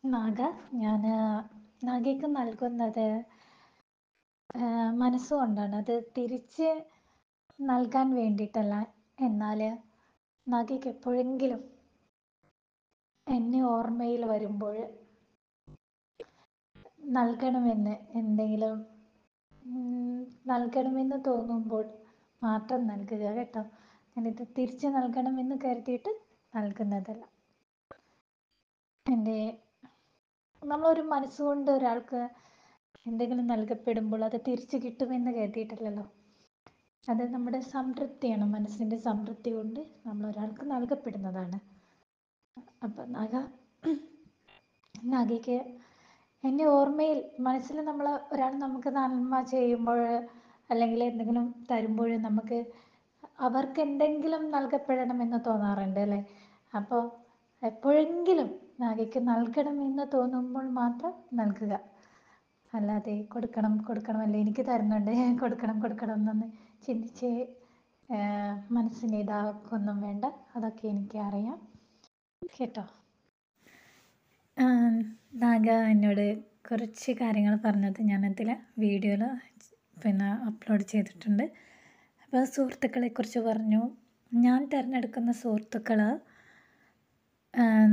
നാഗ ഞാൻ നാഗയ്ക്ക് നൽകുന്നത് മനസ്സുകൊണ്ടാണ്. അത് തിരിച്ച് നൽകാൻ വേണ്ടിയിട്ടല്ല. എന്നാൽ നാഗയ്ക്ക് എപ്പോഴെങ്കിലും എന്നെ ഓർമ്മയിൽ വരുമ്പോൾ നൽകണമെന്ന് എന്തെങ്കിലും നൽകണമെന്ന് തോന്നുമ്പോൾ മാത്രം നൽകുക കേട്ടോ. ഞാനിത് തിരിച്ച് നൽകണമെന്ന് കരുതിയിട്ട് നൽകുന്നതല്ല. എൻ്റെ നമ്മളൊരു മനസ്സുകൊണ്ട് ഒരാൾക്ക് എന്തെങ്കിലും നൽകപ്പെടുമ്പോൾ അത് തിരിച്ചു കിട്ടുമെന്ന് കരുതിയിട്ടില്ലല്ലോ. അത് നമ്മുടെ സംതൃപ്തിയാണ്, മനസ്സിൻ്റെ സംതൃപ്തി കൊണ്ട് നമ്മൾ ഒരാൾക്ക് നൽകപ്പെടുന്നതാണ്. അപ്പം നാഗയ്ക്ക് എന്നെ ഓർമ്മയിൽ മനസ്സിൽ നമ്മൾ ഒരാൾ നമുക്ക് നന്മ ചെയ്യുമ്പോൾ അല്ലെങ്കിൽ എന്തെങ്കിലും തരുമ്പോൾ നമുക്ക് അവർക്ക് എന്തെങ്കിലും നൽകപ്പെടണമെന്ന് തോന്നാറുണ്ട് അല്ലേ. അപ്പോൾ എപ്പോഴെങ്കിലും നാഗയ്ക്ക് നൽകണമെന്ന് തോന്നുമ്പോൾ മാത്രം നൽകുക. അല്ലാതെ കൊടുക്കണം അല്ലേ എനിക്ക് തരുന്നുണ്ട് കൊടുക്കണം എന്നൊന്ന് ചിന്തിച്ച് മനസ്സിനെ ഇതാക്കൊന്നും വേണ്ട. അതൊക്കെ എനിക്ക് അറിയാം കേട്ടോ. നാഗ എന്നോട് കുറച്ച് കാര്യങ്ങൾ പറഞ്ഞത് ഞാനതിൽ വീഡിയോയിൽ അപ്ലോഡ് ചെയ്തിട്ടുണ്ട്. അപ്പോൾ സുഹൃത്തുക്കളെക്കുറിച്ച് പറഞ്ഞു. ഞാൻ തിരഞ്ഞെടുക്കുന്ന സുഹൃത്തുക്കൾ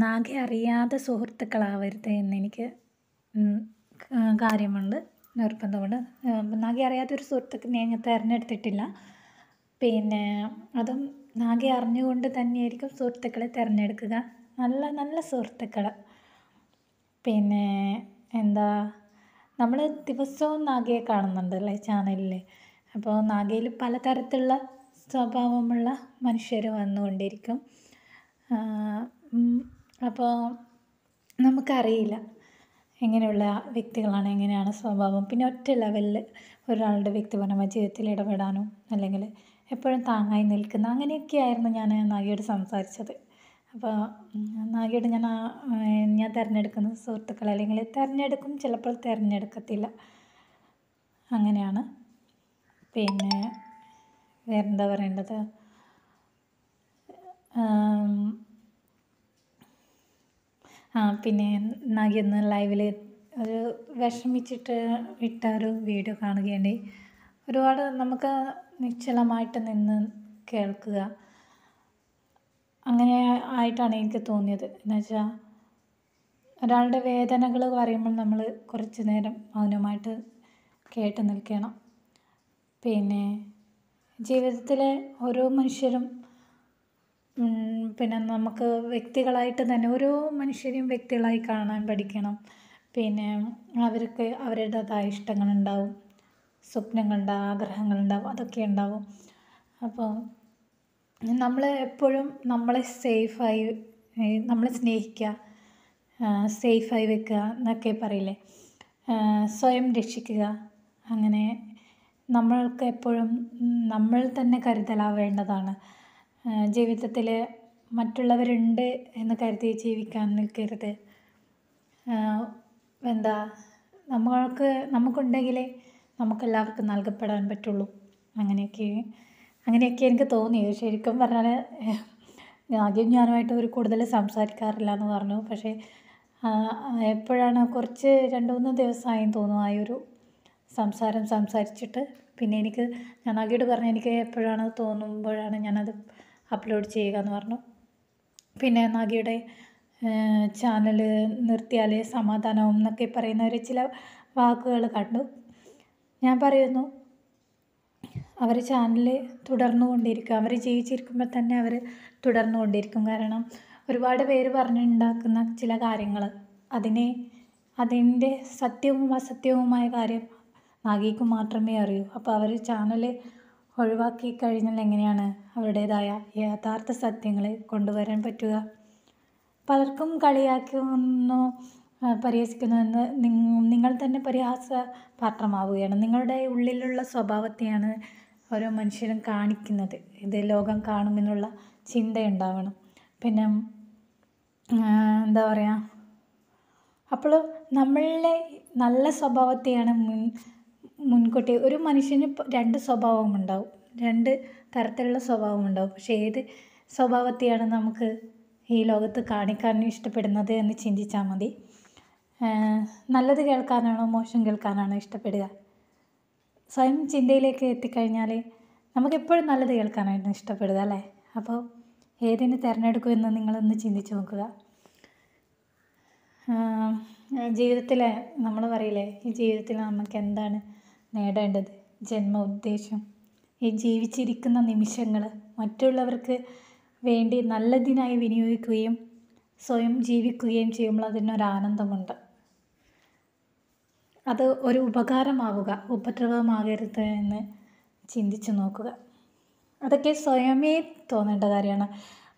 നാഗ അറിയാതെ സുഹൃത്തുക്കളാവരുത് എന്നെനിക്ക് കാര്യമുണ്ട്, നിർബന്ധമുണ്ട്. നാഗ അറിയാത്തൊരു സുഹൃത്തുക്കളെ ഞാൻ തിരഞ്ഞെടുത്തിട്ടില്ല. അതും നാഗ അറിഞ്ഞുകൊണ്ട് തന്നെയായിരിക്കും സുഹൃത്തുക്കളെ തിരഞ്ഞെടുക്കുക. നല്ല നല്ല സുഹൃത്തുക്കൾ. നമ്മൾ ദിവസവും നാഗയെ കാണുന്നുണ്ടല്ലേ ചാനലിൽ. അപ്പോൾ നാഗയിൽ പലതരത്തിലുള്ള സ്വഭാവമുള്ള മനുഷ്യർ വന്നുകൊണ്ടിരിക്കും. അപ്പോൾ നമുക്കറിയില്ല എങ്ങനെയുള്ള വ്യക്തികളാണ്, എങ്ങനെയാണ് സ്വഭാവം. പിന്നെ ഒറ്റ ലെവലിൽ ഒരാളുടെ വ്യക്തിപരമായ ജീവിതത്തിൽ ഇടപെടാനും അല്ലെങ്കിൽ എപ്പോഴും താങ്ങായി നിൽക്കുന്ന അങ്ങനെയൊക്കെയായിരുന്നു ഞാൻ നാഗയോട് സംസാരിച്ചത്. അപ്പോൾ നാഗയോട് ഞാൻ തിരഞ്ഞെടുക്കുന്ന സുഹൃത്തുക്കൾ അല്ലെങ്കിൽ തിരഞ്ഞെടുക്കും, ചിലപ്പോൾ തിരഞ്ഞെടുക്കത്തില്ല, അങ്ങനെയാണ്. വേറെന്താ പറയേണ്ടത്? പിന്നെ നാഗയൊന്ന് ലൈവിൽ ഒരു വിഷമിച്ചിട്ട് ഇട്ട ഒരു വീഡിയോ കാണുകയുണ്ടായി. ഒരുപാട് നമുക്ക് നിശ്ചലമായിട്ട് നിന്ന് കേൾക്കുക, അങ്ങനെ ആയിട്ടാണ് എനിക്ക് തോന്നിയത്. എന്നുവെച്ചാൽ ഒരാളുടെ വേദനകൾ പറയുമ്പോൾ നമ്മൾ കുറച്ച് നേരം മൗനമായിട്ട് കേട്ട് നിൽക്കണം. ജീവിതത്തിലെ ഓരോ മനുഷ്യരും നമുക്ക് വ്യക്തികളായിട്ട് തന്നെ ഓരോ മനുഷ്യരെയും വ്യക്തികളായി കാണാൻ പഠിക്കണം. അവർക്ക് അവരുടേതായ ഇഷ്ടങ്ങളുണ്ടാവും, സ്വപ്നങ്ങളുണ്ടാവും, ആഗ്രഹങ്ങളുണ്ടാവും, അതൊക്കെ ഉണ്ടാവും. അപ്പോൾ നമ്മൾ എപ്പോഴും നമ്മളെ നമ്മളെ സ്നേഹിക്കുക, സേഫായി വെക്കുക എന്നൊക്കെ പറയില്ലേ, സ്വയം രക്ഷിക്കുക. അങ്ങനെ നമ്മൾക്ക് എപ്പോഴും നമ്മൾ തന്നെ കരുതലാവേണ്ടതാണ്. ജീവിതത്തിൽ മറ്റുള്ളവരുണ്ട് എന്ന് കരുതി ജീവിക്കാൻ നിൽക്കരുത്. നമുക്കുണ്ടെങ്കിലേ നമുക്കെല്ലാവർക്കും നൽകപ്പെടാൻ പറ്റുള്ളൂ. അങ്ങനെയൊക്കെ എനിക്ക് തോന്നിയത്. ശരിക്കും പറഞ്ഞാൽ ആദ്യം ഞാനുമായിട്ട് കൂടുതൽ സംസാരിക്കാറില്ല എന്ന് പറഞ്ഞു. പക്ഷേ എപ്പോഴാണ് കുറച്ച് 2-3 ദിവസമായെന്ന് തോന്നുന്നു ആ ഒരു സംസാരിച്ചിട്ട്. പിന്നെ ഞാൻ ആദ്യമായിട്ട് പറഞ്ഞു എനിക്ക് എപ്പോഴാണ് തോന്നുമ്പോഴാണ് ഞാനത് അപ്ലോഡ് ചെയ്യുക എന്ന് പറഞ്ഞു. പിന്നെ നാഗയുടെ ചാനൽ നിർത്തിയാൽ സമാധാനവും എന്നൊക്കെ പറയുന്ന ചില വാക്കുകൾ കണ്ടു. ഞാൻ പറയുന്നു, അവർ ചാനൽ തുടർന്നുകൊണ്ടിരിക്കും. അവർ ജീവിച്ചിരിക്കുമ്പോൾ തന്നെ അവർ തുടർന്നുകൊണ്ടിരിക്കും. കാരണം ഒരുപാട് പേര് പറഞ്ഞുണ്ടാക്കുന്ന ചില കാര്യങ്ങൾ അതിൻ്റെ സത്യവും അസത്യവുമായ കാര്യം നാഗയ്ക്ക് മാത്രമേ അറിയൂ. അപ്പോൾ അവർ ചാനൽ ഒഴിവാക്കി കഴിഞ്ഞാൽ എങ്ങനെയാണ് അവരുടേതായ യഥാർത്ഥ സത്യങ്ങൾ കൊണ്ടുവരാൻ പറ്റുക? പലർക്കും കളിയാക്കുന്നു, പരിഹസിക്കുന്നുവെന്ന് നിങ്ങൾ തന്നെ പരിഹാസപാത്രമാവുകയാണ്. നിങ്ങളുടെ ഉള്ളിലുള്ള സ്വഭാവത്തെയാണ് ഓരോ മനുഷ്യരും കാണിക്കുന്നത്. ഇത് ലോകം കാണുമെന്നുള്ള ചിന്തയുണ്ടാവണം. എന്താ പറയുക, അപ്പോൾ നമ്മളുടെ നല്ല സ്വഭാവത്തെയാണ് മുൻകൂട്ടി. ഒരു മനുഷ്യന് 2 സ്വഭാവമുണ്ടാവും, 2 തരത്തിലുള്ള സ്വഭാവമുണ്ടാവും. പക്ഷേ ഏത് സ്വഭാവത്തെയാണ് നമുക്ക് ഈ ലോകത്ത് കാണിക്കാൻ ഇഷ്ടപ്പെടുന്നത് എന്ന് ചിന്തിച്ചാൽ മതി. നല്ലത് കേൾക്കാനാണോ മോശം കേൾക്കാനാണോ ഇഷ്ടപ്പെടുക? സ്വയം ചിന്തയിലേക്ക് എത്തിക്കഴിഞ്ഞാൽ നമുക്കെപ്പോഴും നല്ലത് കേൾക്കാനാണ് ഇഷ്ടപ്പെടുക അല്ലേ? അപ്പോൾ ഏതിന് തിരഞ്ഞെടുക്കുമെന്ന് നിങ്ങളൊന്ന് ചിന്തിച്ച് നോക്കുക. ജീവിതത്തിൽ നമ്മൾ പറയില്ലേ, ഈ ജീവിതത്തിൽ നമുക്ക് എന്താണ് നേടേണ്ടത്, ജന്മ ഉദ്ദേശം, ഈ ജീവിച്ചിരിക്കുന്ന നിമിഷങ്ങൾ മറ്റുള്ളവർക്ക് വേണ്ടി നല്ലതിനായി വിനിയോഗിക്കുകയും സ്വയം ജീവിക്കുകയും ചെയ്യുമ്പോൾ അതിനൊരാനന്ദമുണ്ട്. അത് ഒരു ഉപകാരമാവുക, ഉപദ്രവമാകരുത് എന്ന് ചിന്തിച്ച് നോക്കുക. അതൊക്കെ സ്വയമേ തോന്നേണ്ട കാര്യമാണ്.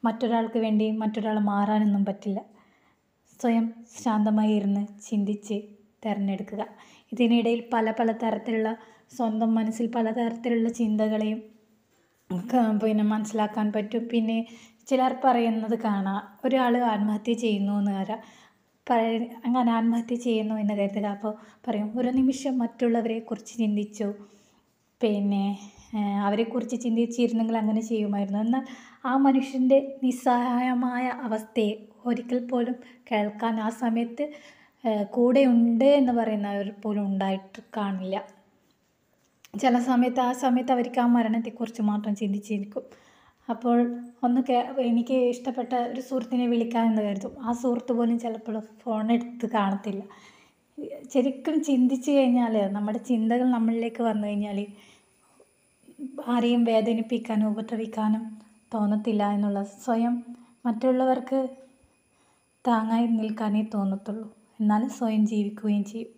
മറ്റൊരാൾക്ക് വേണ്ടി മറ്റൊരാൾ മാറാനൊന്നും പറ്റില്ല. സ്വയം ശാന്തമായി ഇരുന്ന് ചിന്തിച്ച് തിരഞ്ഞെടുക്കുക. ഇതിനിടയിൽ പല പല തരത്തിലുള്ള സ്വന്തം മനസ്സിൽ പല തരത്തിലുള്ള ചിന്തകളെയും മനസ്സിലാക്കാൻ പറ്റും. പിന്നെ ചിലർ പറയുന്നത് കാണാം, ഒരാൾ ആത്മഹത്യ ചെയ്യുന്നു എന്ന് വരാം, അങ്ങനെ ആത്മഹത്യ ചെയ്യുന്നു എന്ന് കരുതുക. അപ്പോൾ പറയും, ഒരു നിമിഷം മറ്റുള്ളവരെക്കുറിച്ച് ചിന്തിച്ചു, അവരെക്കുറിച്ച് ചിന്തിച്ചിരുന്നെങ്കിൽ അങ്ങനെ ചെയ്യുമായിരുന്നു. എന്നാൽ ആ മനുഷ്യൻ്റെ നിസ്സഹായമായ അവസ്ഥയെ ഒരിക്കൽ പോലും കേൾക്കാൻ ആ സമയത്ത് കൂടെ ഉണ്ട് എന്ന് പറയുന്നവർ പോലും ഉണ്ടായിട്ട് കാണില്ല. ചില സമയത്ത് ആ സമയത്ത് അവർക്ക് ആ മരണത്തെക്കുറിച്ച് മാത്രം ചിന്തിച്ചിരിക്കും. അപ്പോൾ എനിക്ക് ഇഷ്ടപ്പെട്ട ഒരു സുഹൃത്തിനെ വിളിക്കാമെന്ന് കരുതും. ആ സുഹൃത്ത് പോലും ചിലപ്പോൾ ഫോണെടുത്ത് കാണത്തില്ല. ശരിക്കും ചിന്തിച്ച് കഴിഞ്ഞാൽ, നമ്മുടെ ചിന്തകൾ നമ്മളിലേക്ക് വന്നു കഴിഞ്ഞാൽ ആരെയും വേദനിപ്പിക്കാനും ഉപദ്രവിക്കാനും തോന്നത്തില്ല എന്നുള്ളത്. സ്വയം മറ്റുള്ളവർക്ക് താങ്ങായി നിൽക്കാനേ തോന്നത്തുള്ളൂ. എന്നാലും സ്വയം ജീവിക്കുകയും ചെയ്യും.